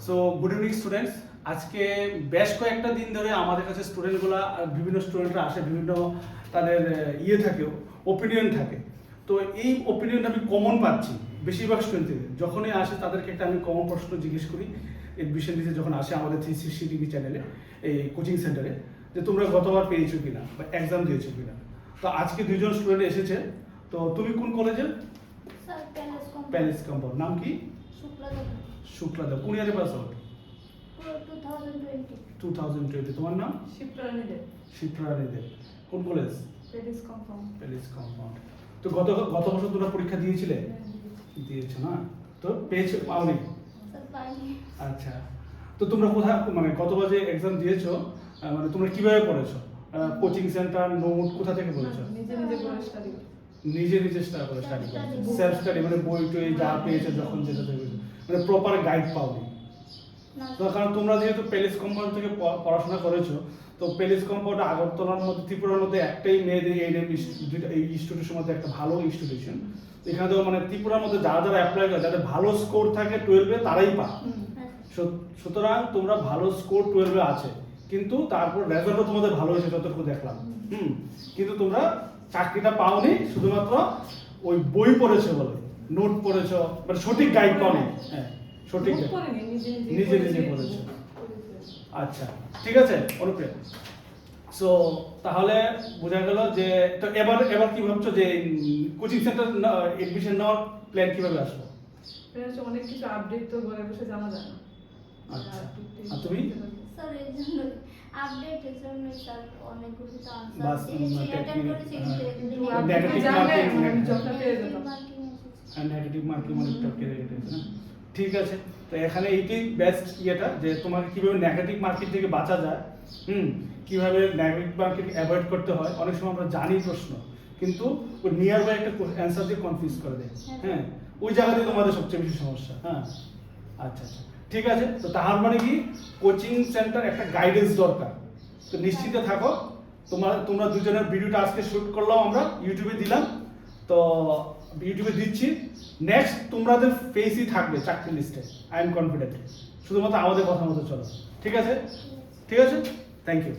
So good evening students. আজকে বেশ কয়েকটা দিন ধরে আমাদের কাছে স্টুডেন্টগুলো বিভিন্ন স্টুডেন্টরা আসে, বিভিন্ন তাদের থাকে, ওপিনিয়ন থাকে। তো এই ওপিনিয়নটা আমি কমন পাচ্ছি বেশিরভাগ স্টুডেন্ট থেকে। যখনই আসে তাদেরকে একটা আমি কমন প্রশ্ন জিজ্ঞেস করি এই বিষয় নিয়ে, যখন আসে আমাদের 360 ডিগ্রি চ্যানেলে, এই কোচিং সেন্টারে, যে তোমরা গতবার পেয়েছো কিনা বা এক্সাম দিয়েছো কিনা। তো আজকে দুজন স্টুডেন্ট এসেছে। তো তুমি কোন কলেজে? Palace compound. নাম কি? শুক্লাদেব। কোন ইয়ারে পাস আউট? 2020। তোমার নাম? শিপ্রাণী দেব। শিপ্রাণী দেব। কোন college? Palace compound. Palace compound. তো গত বছর তোমরা পরীক্ষা দিয়েছিলে? দিয়েছো না? তো পেয়েছো? পাওনি? আচ্ছা। তো তোমরা কোথায়, মানে গতবার যে এক্সাম দিয়েছো, মানে তোমরা কিভাবে পড়েছো? কোচিং সেন্টার, নোট কোথা থেকে পড়েছো? নিজে নিজে করে স্টাডি। নিজে স্টাডি করেছো? সেলফ স্টাডি, মানে বই টই যা পেয়েছো যখন যেটা থেকে, মানে প্রপার গাইড পাওনি? তো কারণ তোমরা যেহেতু প্যালেস কম্পাউন্ড থেকে পড়াশোনা করেছো, তো প্যালেস কম্পাউন্ড আগরতলার মধ্যে, ত্রিপুরার মধ্যে একটাই মেয়েদের এই ইনস্টিটিউশনের মধ্যে একটা ভালো ইনস্টিটিউশন। এখানে তো মানে ত্রিপুরার মধ্যে যারা যারা অ্যাপ্লাই করে, যাদের ভালো স্কোর থাকে 12-এ, তারাই পায়। সুতরাং তোমরা ভালো স্কোর 12-এ আছে, কিন্তু তারপর রেজাল্টও তোমাদের ভালো হয়েছে যতটুকু দেখলাম। কিন্তু তোমরা চাকরিটা পাওনি শুধুমাত্র ওই বই পড়েছো বলে, নোট পড়েছো, মানে সঠিক গাইড পাওনি। হ্যাঁ, সঠিক নিজে করেছো। আচ্ছা, ঠিক আছে অনুপ্রিয়া। সো তাহলে বোঝা গেল যে, তো এবার কি ভাবছো যে কোচিং সেন্টার এডমিশন নেওয়ার প্ল্যান কিভাবে আসলো? অনেক কিছু আপডেট তো ঘরে বসে জানা যায় না। আচ্ছা, আর তুমি? স্যার এর জন্য আপডেটের জন্য স্যার অনেকগুলো তো বাস আনসার অ্যাটেন্ড করেছি, কিন্তু নেগেটিভ মার্কিং আমি জবটা পেয়ে যেতাম। নেগেটিভ মার্কিং অনেকটা কেড়ে গেছে না? ঠিক আছে। তো এখানে এইটাই বেস্ট ইয়েটা, যে তোমাকে কিভাবে নেগেটিভ মার্কিং থেকে বাঁচা যায়, কিভাবে নেগেটিভ মার্কিং অ্যাভয়েড করতে হয়। অনেক সময় আমরা জানি প্রশ্ন, কিন্তু ওই নিয়ার বাই একটা অ্যান্সার দিয়ে কনফিউজ করে দেয়। হ্যাঁ, ওই জায়গাতে তোমাদের সবচেয়ে বেশি সমস্যা। হ্যাঁ, আচ্ছা, ঠিক আছে। তো তার মানে কি, কোচিং সেন্টার একটা গাইডেন্স দরকার। তো নিশ্চিত থাকো, তোমরা দুজনের ভিডিওটা আজকে শুট করলাম, আমরা ইউটিউবে দিলাম। তো ইউটিউবে দিচ্ছি, নেক্সট তোমাদের ফেসই থাকবে চাকরি লিস্টে, আই এম কনফিডেন্ট। শুধুমাত্র আমাদের কথা মতো চলো। ঠিক আছে, থ্যাংক ইউ।